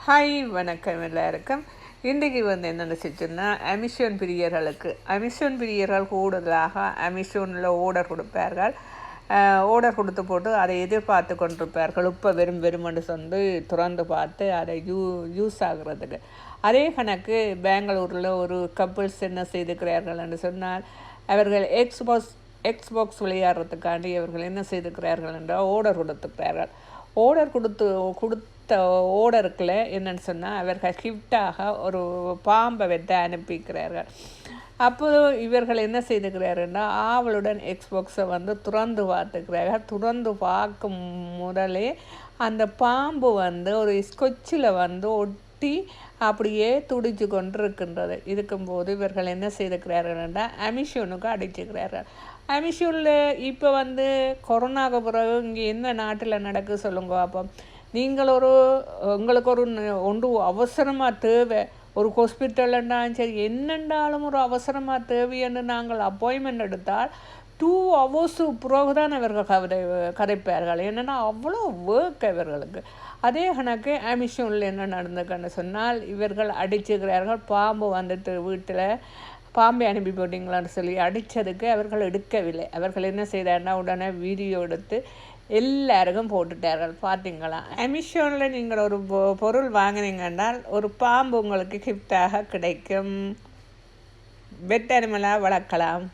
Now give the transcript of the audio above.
Hi வணக்கம் எல்லாருக்கும். இன்றைக்கு என்னென்னு செஞ்சோன்னா அமேசான் பிரியர்கள் கூடுதலாக அமேசானில் ஓர்டர் கொடுப்பார்கள். ஓர்டர் கொடுத்து போட்டு அதை எதிர்பார்த்து கொண்டிருப்பார்கள். இப்போ வெறுமென்று சொல்லி திறந்து பார்த்து அதை யூஸ் ஆகுறதுக்கு. அதே கணக்கு பெங்களூரில் ஒரு கப்புள்ஸ் என்ன செய்திருக்கிறார்கள் என்று சொன்னால், அவர்கள் எக்ஸ்பாக்ஸ் விளையாடுறதுக்காண்டி அவர்கள் என்ன செய்திருக்கிறார்கள் என்றால் ஓர்டர் கொடுத்துருக்கிறார்கள். ஓர்டர் கொடுத்த ஓர்டருக்குள்ள என்னென்னு சொன்னால், அவர்கள் கிஃப்டாக ஒரு பாம்பை வெட்ட அனுப்பிக்கிறார்கள். அப்போது இவர்கள் என்ன செய்துக்கிறாருன்னா, ஆவலுடன் எக்ஸ்பாக்ஸை திறந்து பார்த்துக்கிறார்கள். திறந்து பார்க்கும் முதலே அந்த பாம்பு ஒரு ஸ்கொட்சில் ஒட்டி அப்படியே துடிச்சு கொண்டு இருக்கின்றது. இருக்கும்போது இவர்கள் என்ன செய்துக்கிறார்கள்னா, அமேசானுக்கு அடிச்சுக்கிறார்கள். அமேசானில் இப்போ கொரோனாவுக்கு பிறகு இங்கே என்ன நாட்டில் நடக்குது சொல்லுங்க அப்போ. நீங்கள் உங்களுக்கு ஒன்று அவசரமாக தேவை, ஒரு ஹாஸ்பிட்டல்ன்றாலும் சரி என்னென்றாலும் ஒரு அவசரமாக தேவைன்னு நாங்கள் அப்பாயின்மெண்ட் எடுத்தால் 2 hours பிறகு தான் இவர்கள் கதைப்பார்கள். என்னென்னா அவ்வளோ ஒர்க் இவர்களுக்கு. அதே கணக்கு அமேசானில் என்ன நடந்துக்குன்னு சொன்னால், இவர்கள் அடிச்சுக்கிறார்கள். பாம்பு வீட்டில் பாம்பை அனுப்பி போட்டிங்களான்னு சொல்லி அடித்ததுக்கு அவர்கள் எடுக்கவில்லை. அவர்கள் என்ன செய்தார்னா, உடனே வீடியோ எடுத்து எல்லாருக்கும் போட்டுட்டார்கள். பார்த்தீங்களா, அமேசானில் நீங்கள் ஒரு பொருள் வாங்கினீங்கன்னால் ஒரு பாம்பு உங்களுக்கு கிஃப்டாக கிடைக்கும். பெட் அனிமலாக வளர்க்கலாம்.